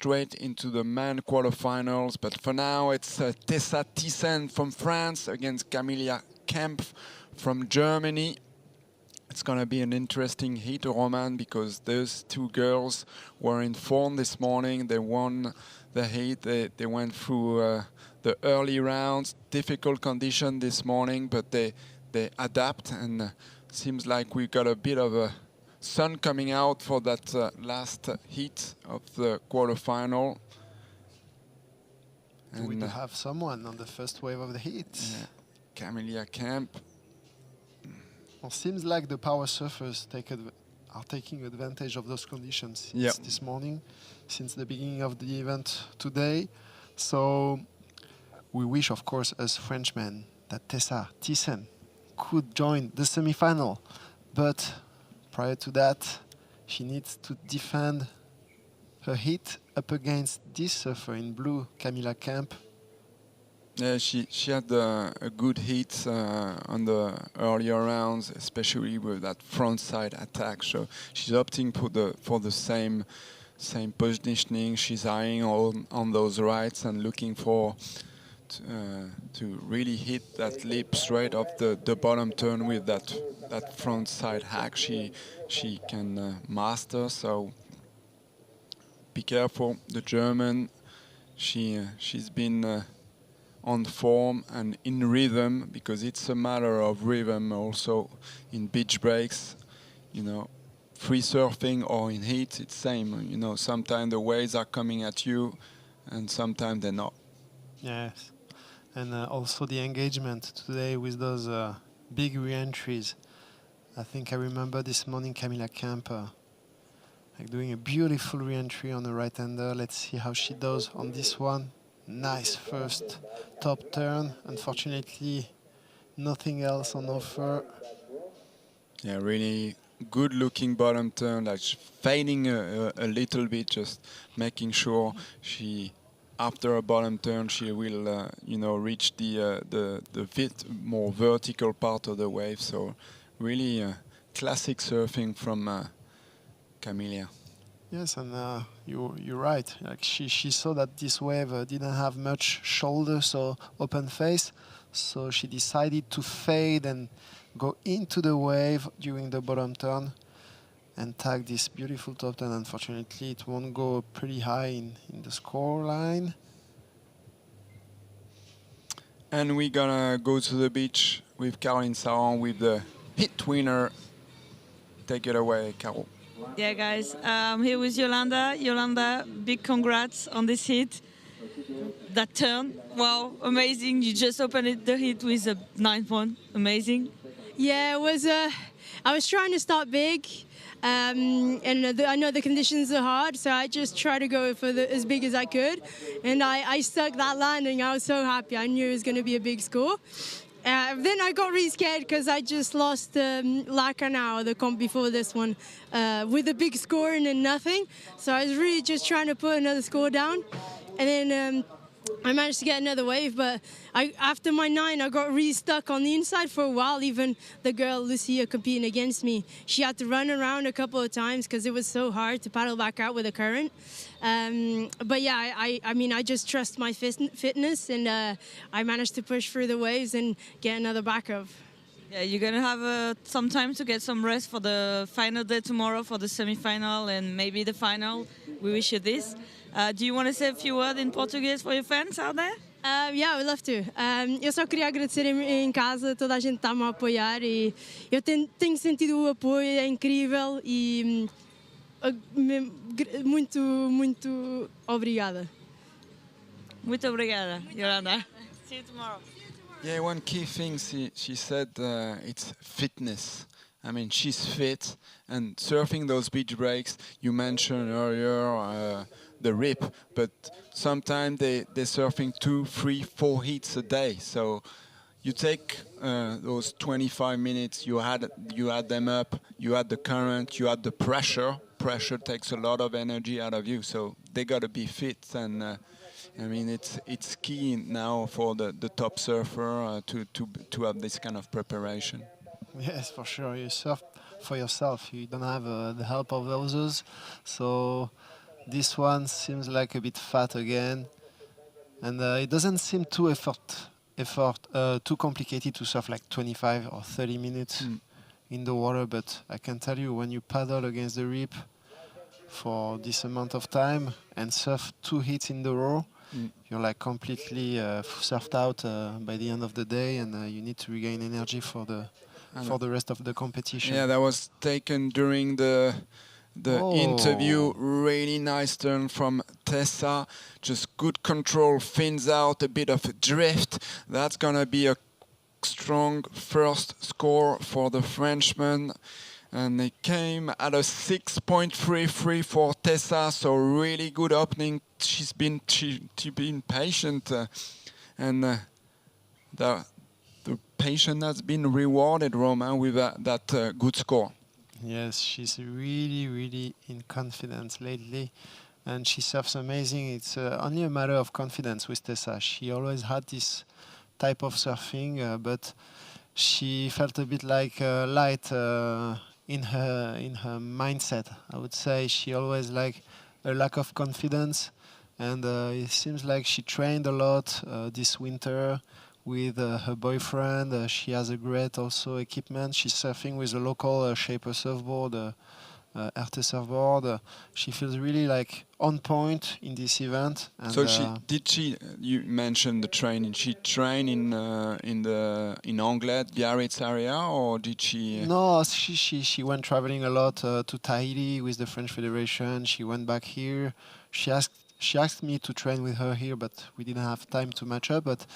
straight into the men quarterfinals. But for now, it's Tessa Thyssen from France against Camilla Kemp from Germany. It's going to be an interesting heat, Roman, because those two girls were in form this morning. They won the heat. They went through the early rounds. Difficult condition this morning, but they adapt, and seems like we got a bit of a sun coming out for that last heat of the quarterfinal. And we do have someone on the first wave of the heat. Yeah, Camilla Kemp. Well, seems like the power surfers are taking advantage of those conditions this morning, since the beginning of the event today. So we wish, of course, as Frenchmen, that Tessa Thyssen could join the semi-final. But prior to that, she needs to defend her heat up against this surfer in blue, Camilla Kemp. Yeah, she had a good hit on the earlier rounds, especially with that front side attack. So she's opting for the same positioning. She's eyeing on those rights and looking for to really hit that lip straight off the bottom turn with that front side hack. She can master. So be careful, the German. She's been on form and in rhythm, because it's a matter of rhythm also in beach breaks. You know, free surfing or in heat, it's same. You know, sometimes the waves are coming at you and sometimes they're not. Yes, and also the engagement today with those big re-entries. I think I remember this morning Camilla Kemp like doing a beautiful re-entry on the right-hander. Let's see how she does on this one. Nice first top turn. Unfortunately, nothing else on offer. Yeah, really good looking bottom turn, like fading a little bit, just making sure after a bottom turn, she will, you know, reach the more vertical part of the wave. So really classic surfing from Camilla. Yes, and you're right. Like she saw that this wave didn't have much shoulder, so open face. So she decided to fade and go into the wave during the bottom turn and tag this beautiful top turn. Unfortunately, it won't go pretty high in the score line. And we're gonna go to the beach with Caroline Saron with the hit winner. Take it away, Carol. Yeah, guys, here with Yolanda. Yolanda, big congrats on this hit. That turn, wow, amazing. You just opened the hit with a 9-1, amazing. Yeah, it was. I was trying to start big, and I know the conditions are hard, so I just tried to go for as big as I could, and I stuck that landing. I was so happy. I knew it was going to be a big score. Then I got really scared because I just lost like an hour, the comp before this one, with a big score and then nothing. So I was really just trying to put another score down. And then I managed to get another wave, but after my 9, I got really stuck on the inside for a while. Even the girl, Lucia, competing against me, she had to run around a couple of times because it was so hard to paddle back out with the current. But yeah, I mean, I just trust my fitness, and I managed to push through the waves and get another backup. Yeah, you're going to have some time to get some rest for the final day tomorrow, for the semi-final and maybe the final. We wish you this. Do you want to say a few words in Portuguese for your fans out there? Yeah, I would love to. Eu só queria agradecer em casa, toda a gente está-me a apoiar e eu tenho sentido o apoio, é incrível e muito obrigada. Muito obrigada, Yolanda. See you tomorrow. Yeah, one key thing she said, it's fitness. I mean, she's fit, and surfing those beach breaks, you mentioned earlier the Rip, but sometimes they're surfing 2, 3, 4 heats a day. So you take those 25 minutes, you add them up, you add the current, you add the pressure. Pressure takes a lot of energy out of you, so they got to be fit. And I mean, it's key now for the top surfer to have this kind of preparation. Yes, for sure. You surf for yourself. You don't have the help of others. So This one seems like a bit fat again, and it doesn't seem too complicated to surf like 25 or 30 minutes in the water. But I can tell you, when you paddle against the rip for this amount of time and surf 2 hits in the row, you're like completely surfed out by the end of the day, and you need to regain energy for the rest of the competition. Yeah, that was taken during the interview. Really nice turn from Tessa. Just good control, fins out, a bit of a drift. That's gonna be a strong first score for the Frenchman. And they came at a 6.33 for Tessa, so really good opening. She's been patient, and the patience has been rewarded, Romain, with that good score. Yes, she's really, really in confidence lately, and she surfs amazing. It's only a matter of confidence with Tessa. She always had this type of surfing, but she felt a bit like light in her mindset. I would say she always like a lack of confidence, and it seems like she trained a lot this winter with her boyfriend. She has a great also equipment. She's surfing with a local shaper surfboard, RT surfboard. She feels really like on point in this event. And so you mentioned the training. She trained in Anglet, Biarritz area, or did she? No, she went traveling a lot to Tahiti with the French Federation. She went back here. She asked me to train with her here, but we didn't have time to match up. But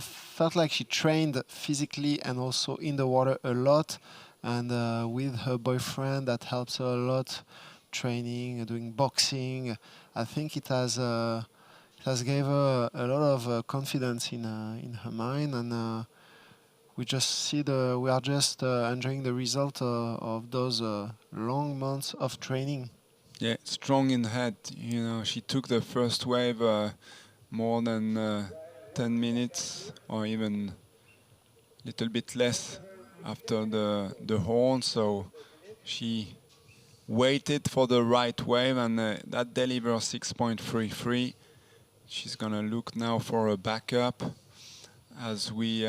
felt like she trained physically and also in the water a lot, and with her boyfriend that helps her a lot, training, doing boxing. I think it has gave her a lot of confidence in her mind, and we are just enjoying the result of those long months of training. Yeah, strong in head. You know, she took the first wave more than 10 minutes or even a little bit less after the horn, so she waited for the right wave, and that delivers 6.33. She's gonna look now for a backup as we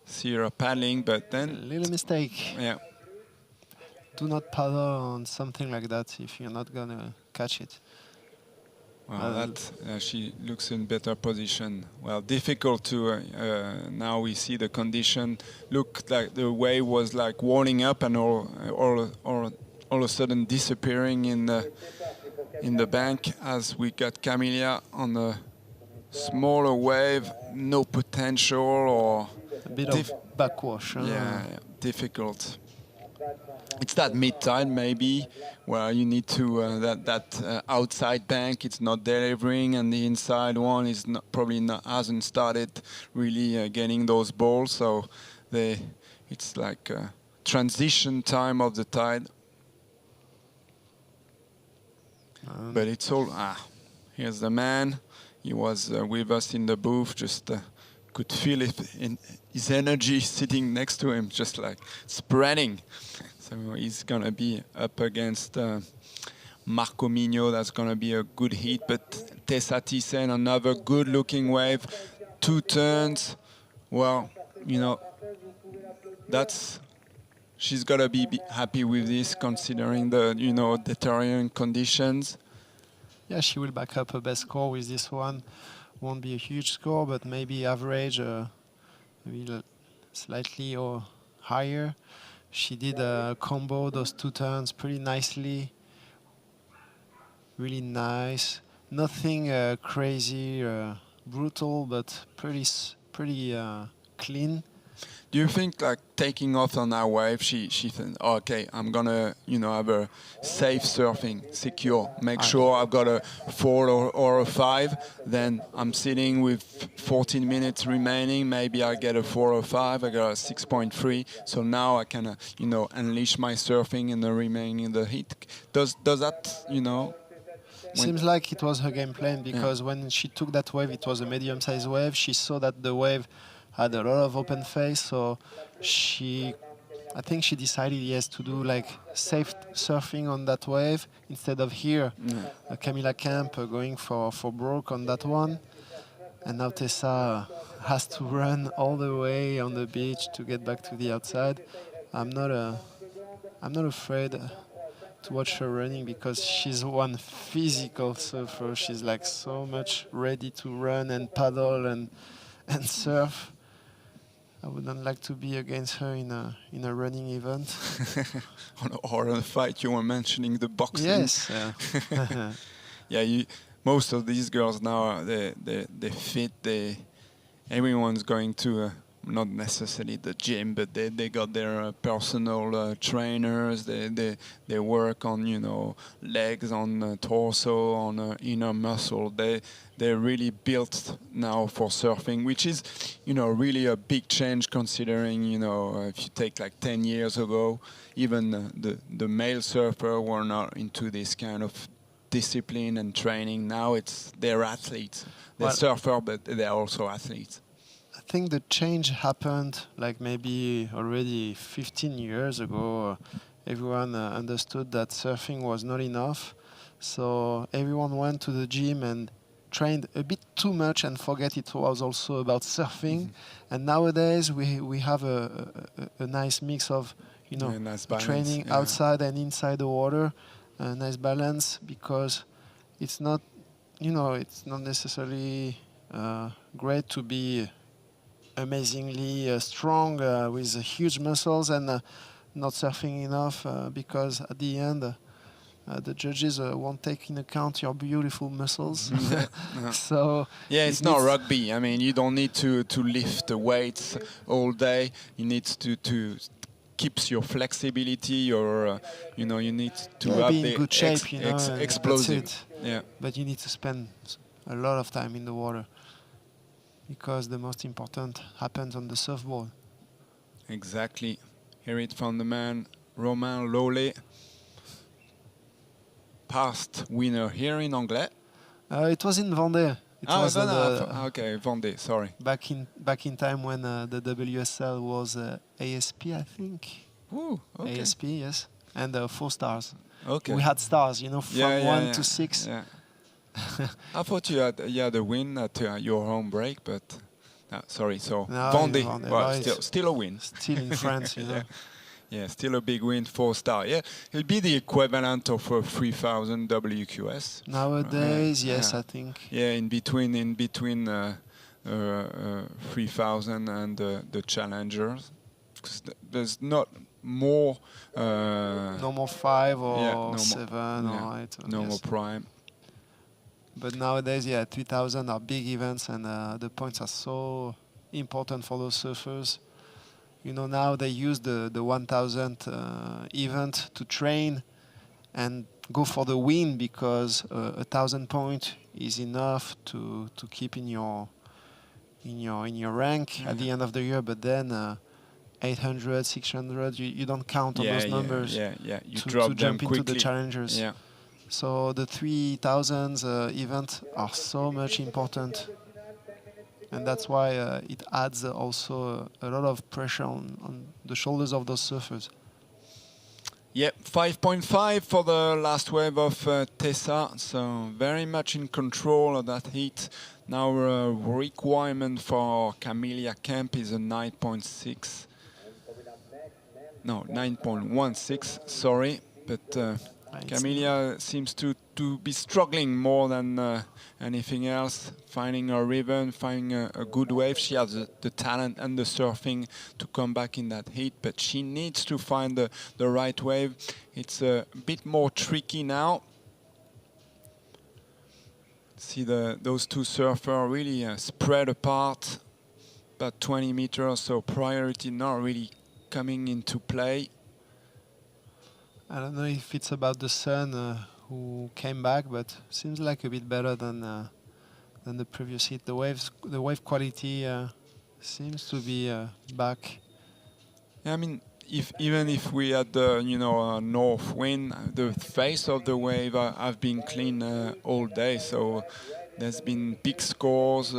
see her paddling, but then little mistake. Yeah, do not paddle on something like that if you're not gonna catch it. Well, she looks in better position. Well, difficult to. Now we see the condition. Look like the wave was like walling up and all of a sudden disappearing in the bank as we got Camilla on a smaller wave, no potential or a bit of backwash. Yeah, difficult. It's that mid-tide maybe where you need to that outside bank it's not delivering, and the inside one is hasn't started really getting those balls, so it's like a transition time of the tide. But it's all here's the man. He was with us in the booth, just could feel it in his energy sitting next to him, just like spreading. So he's gonna be up against Marco Migno. That's gonna be a good heat. But Tessa Thyssen, another good-looking wave, 2 turns. Well, you know, she's gotta be happy with this, considering the deteriorating conditions. Yeah, she will back up her best score with this one. Won't be a huge score, but maybe average, maybe slightly or higher. She did a combo, those 2 turns, pretty nicely. Really nice. Nothing crazy, brutal, but pretty clean. Do you think, like, taking off on that wave, she thinks, oh, okay, I'm gonna, have a safe surfing, secure, make sure I've got a 4 or a 5, then I'm sitting with 14 minutes remaining, maybe I get a 4 or 5, I got a 6.3, so now I can, unleash my surfing in the remaining the heat. Does that, Seems like it was her game plan, because when she took that wave, it was a medium-sized wave. She saw that the wave had a lot of open face, so she I think she decided, yes, to do like safe surfing on that wave instead of here. Camilla Kemp going for broke on that one. And now Tessa has to run all the way on the beach to get back to the outside. I'm not afraid to watch her running because she's one physical surfer. She's like so much ready to run and paddle and surf. I wouldn't like to be against her in a running event. Or a fight. You were mentioning the boxing. Yes. Yeah. Most of these girls now they fit. Everyone's going to not necessarily the gym, but they got their personal trainers. They work on legs, on torso, on inner muscle. They're really built now for surfing, which is really a big change considering if you take like 10 years ago, even the male surfer were not into this kind of discipline and training. Now they're athletes. They're surfer, but they're also athletes. I think the change happened like maybe already 15 years ago. Everyone understood that surfing was not enough. So everyone went to the gym and trained a bit too much and forget it was also about surfing. And nowadays we have a nice mix of nice balance, training outside and inside the water. A nice balance because it's not necessarily great to be amazingly strong with huge muscles and not surfing enough because at the end the judges won't take in account your beautiful muscles. So it's not rugby. I mean, you don't need to lift the weights all day. You need to keeps your flexibility, or you need to have be in the good shape, explosive. Yeah. But you need to spend a lot of time in the water because the most important happens on the surfboard. Exactly. Hear it from the man, Romain Lollet, past winner here in Anglet. It was in Vendée. Okay, Vendée. Sorry. Back in time when the WSL was ASP, I think. Ooh, okay. ASP, yes, and 4 stars. Okay. We had stars, from 1 to 6. Yeah. I thought you had a win at your home break, but sorry. So no, Vendée, well, still a win. Still in France, Yeah, still a big win, 4 star. Yeah, it'll be the equivalent of 3,000 WQS nowadays. Yes, I think. Yeah, in between 3,000 and the challengers, because there's not more. No more 5 or 7 or 8. No more prime. But nowadays, 3,000 are big events, and the points are so important for those surfers. Now they use the 1,000 event to train and go for the win because 1,000 point is enough to keep in your rank at the end of the year. But then 800, 600, you don't count on those numbers. You to jump into quickly. the challengers. Yeah. So the 3,000 events are so much important. And that's why it adds also a lot of pressure on the shoulders of those surfers. Yeah, 5.5 for the last wave of Tessa, so very much in control of that heat. Now requirement for Camilla Kemp is a 9.6. No, 9.16, sorry. But Camilla seems to be struggling more than anything else, finding a rhythm, finding a good wave. She has the talent and the surfing to come back in that heat, but she needs to find the right wave. It's a bit more tricky now. See those two surfers really spread apart, about 20 meters, so priority not really coming into play. I don't know if it's about the sun who came back, but seems like a bit better than the previous hit. The wave quality seems to be back. Yeah, I mean, even if we had the north wind, the face of the wave have been clean all day. So there's been big scores,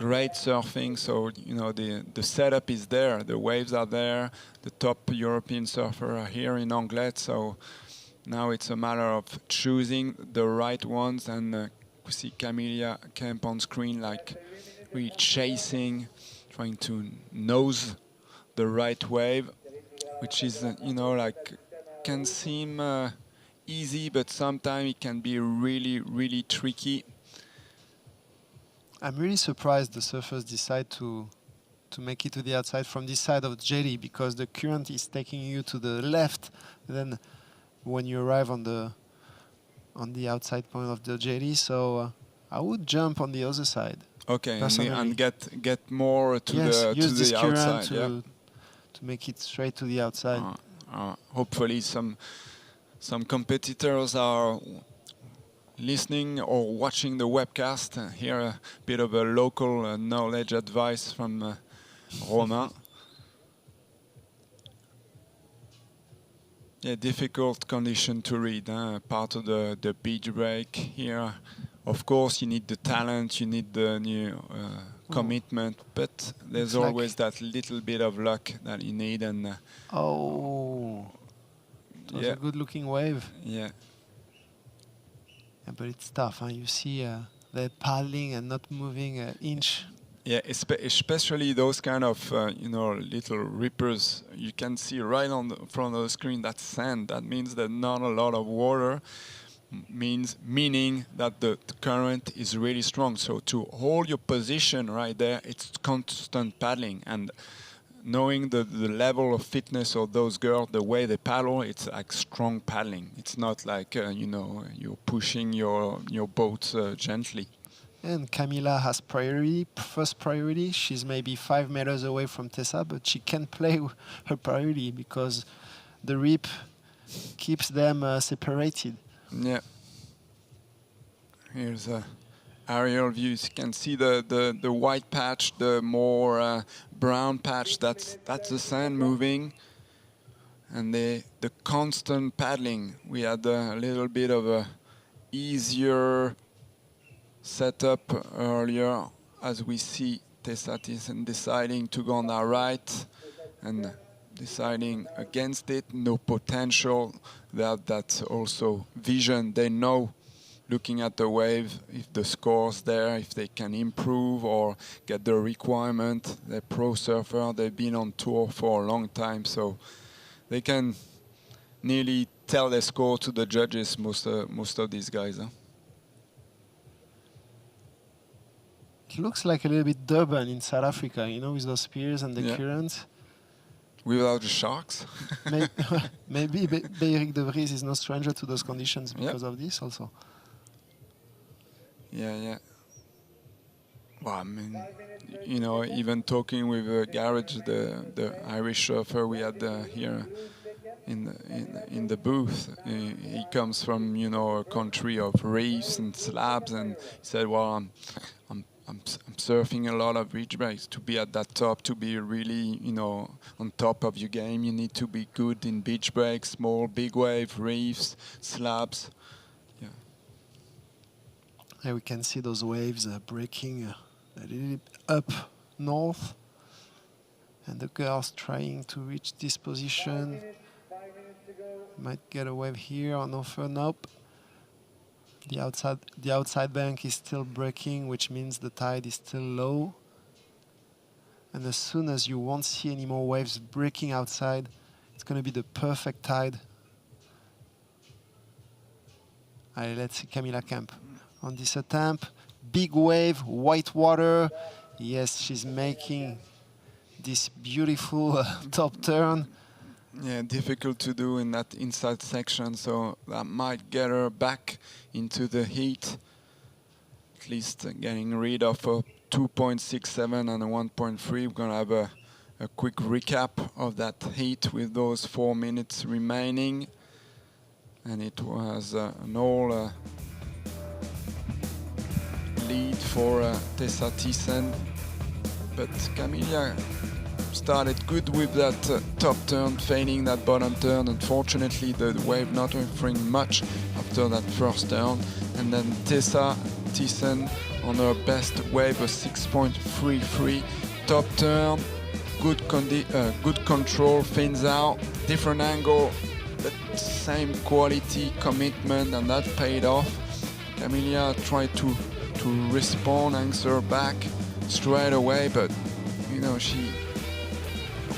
great surfing. So the setup is there, the waves are there, the top European surfers are here in Anglet. So now it's a matter of choosing the right ones, and we see Camilla, Kemp on screen, like really chasing, trying to nose the right wave, which is like can seem easy, but sometimes it can be really, really tricky. I'm really surprised the surfers decide to make it to the outside from this side of the jetty, because the current is taking you to the left. Then when you arrive on the outside point of the jetty, so I would jump on the other side. Okay, and get more to the outside. To make it straight to the outside. Hopefully some competitors are listening or watching the webcast. Here a bit of a local knowledge advice from Romain. Yeah, difficult condition to read. Part of the beach break here. Of course, you need the talent, you need the new commitment, but there's always that little bit of luck that you need. And it was a good-looking wave. Yeah. But it's tough. Huh? You see, they're paddling and not moving an inch. Yeah, especially those kind of little rippers. You can see right on the front of the screen that sand. That means that not a lot of water. Meaning that the current is really strong. So to hold your position right there, it's constant paddling. And knowing the level of fitness of those girls, the way they paddle, it's like strong paddling. It's not like you're pushing your boat gently. And Camilla has first priority. She's maybe 5 meters away from Tessa, but she can't play her priority because the rip keeps them separated. Yeah. Here's a aerial view. You can see the white patch, the more brown patch. That's the sand moving, and the constant paddling. We had a little bit of a easier setup earlier, as we see Tessa Thyssen deciding to go on our right and deciding against it. No potential. That's also vision. They know, looking at the wave, if the score's there, if they can improve or get the requirement. They're pro surfer. They've been on tour for a long time, so they can nearly tell their score to the judges. Most of these guys. Huh? It looks like a little bit Durban in South Africa, with those spears and the current. Without the sharks? Maybe Beirik de Vries is no stranger to those conditions because of this also. Yeah. Well, I mean, even talking with Garage, the Irish surfer we had here in the booth, he comes from a country of reefs and slabs, and he said, "Well, I'm surfing a lot of beach breaks. To be at that top, to be really, on top of your game, you need to be good in beach breaks, small, big wave, reefs, slabs." Yeah. And we can see those waves breaking a little bit up north, and the girls trying to reach this position. Might get a wave here on offer. Nope. The outside bank is still breaking, which means the tide is still low. And as soon as you won't see any more waves breaking outside, it's going to be the perfect tide. Allez, let's see Camilla Kemp on this attempt. Big wave, white water. Yes, she's making this beautiful top turn. Yeah, difficult to do in that inside section, so that might get her back into the heat. At least getting rid of a 2.67 and a 1.3. We're going to have a quick recap of that heat with those 4 minutes remaining. And it was an all lead for Tessa Thyssen. But Camilla started good with that top turn, failing that bottom turn. Unfortunately, the wave not offering much after that first turn. And then Tessa Thyssen on her best wave, a 6.33. Top turn, good control, fins out, different angle, but same quality, commitment, and that paid off. Camilla tried to respond, answer back straight away, but you know,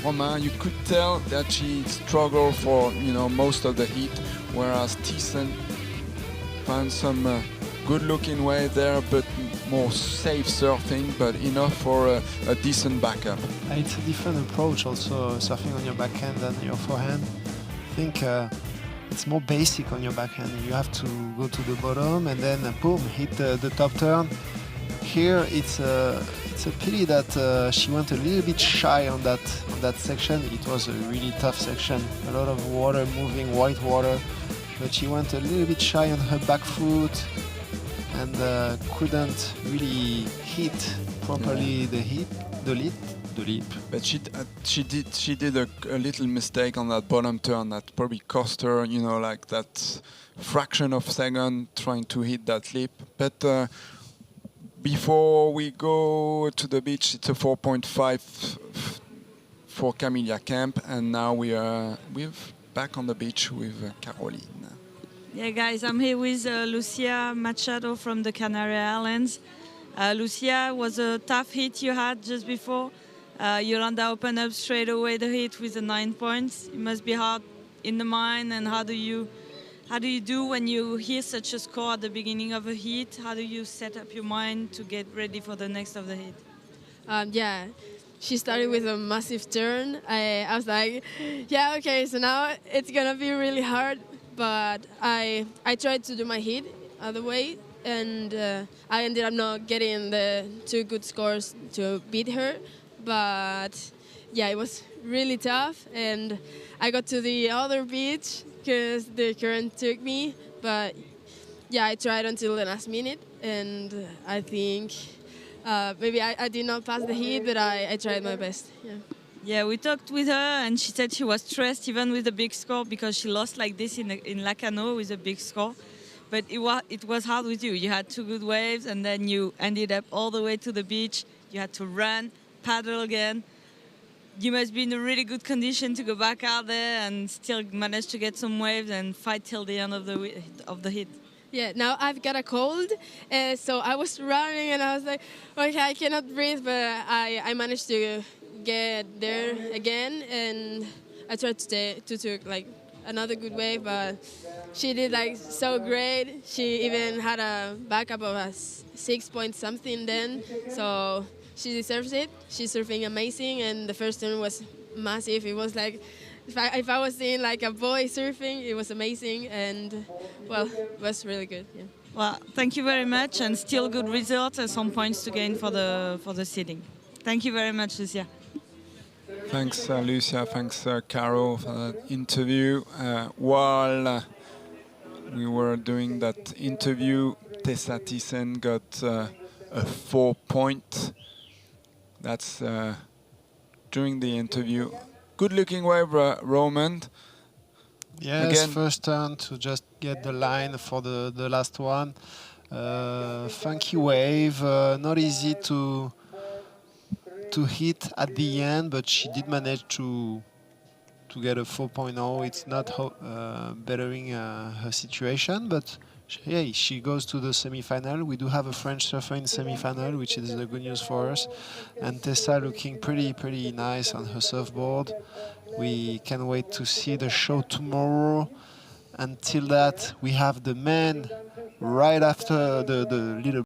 Romain, you could tell that she struggled for, you know, most of the heat, whereas Thyssen found some good-looking wave there, but more safe surfing, but enough for a decent backup. It's a different approach also, surfing on your backhand than your forehand. I think it's more basic on your backhand. You have to go to the bottom and then boom, hit the top turn. Here it's a pity that she went a little bit shy on that section. It was a really tough section, a lot of water moving, white water, but she went a little bit shy on her back foot and couldn't really hit properly the leap. But she did a little mistake on that bottom turn that probably cost her, you know, like that fraction of second trying to hit that lip. But before we go to the beach, it's a 4.5 for Camilla Kemp, and now we're back on the beach with Caroline. Yeah, guys, I'm here with Lucia Machado from the Canary Islands. Lucia, was a tough hit you had just before. Yolanda opened up straight away the hit with the 9 points. It must be hard in the mind, and how do you do when you hear such a score at the beginning of a hit? How do you set up your mind to get ready for the next of the hit? Yeah, she started with a massive turn. I was like, yeah, okay, so now it's gonna be really hard. But I tried to do my hit other way, and I ended up not getting the 2 good scores to beat her. But yeah, it was really tough, and I got to the other beach because the current took me. But yeah, I tried until the last minute, and I think maybe I did not pass the heat, but I tried my best. Yeah. Yeah, we talked with her, and she said she was stressed even with the big score because she lost like this in Lacanau with a big score. But it was hard with you. You had 2 good waves, and then you ended up all the way to the beach. You had to run, paddle again. You must be in a really good condition to go back out there and still manage to get some waves and fight till the end of the hit. Yeah, now I've got a cold, so I was running and I was like, okay, I cannot breathe, but I managed to get there again, and I tried to take like another good wave, but she did like so great. She even had a backup of a 6 point something then, so she deserves it. She's surfing amazing, and the first turn was massive. It was like if I was seeing like a boy surfing, it was amazing, and well, it was really good. Yeah. Well, thank you very much, and still good results and some points to gain for the seeding. Thank you very much, Lucia. Thanks, Lucia. Thanks, Caro, for that interview. While we were doing that interview, Tessa Thyssen got a 4 point. That's during the interview. Good-looking wave, Roman. Yes, again. First turn to just get the line for the last one. Funky wave, not easy to hit at the end, but she did manage to get a 4.0. It's not bettering her situation, but hey, she goes to the semi-final. We do have a French surfer in semi-final, which is the good news for us. And Tessa looking pretty nice on her surfboard. We can't wait to see the show tomorrow. Until that, we have the men right after the little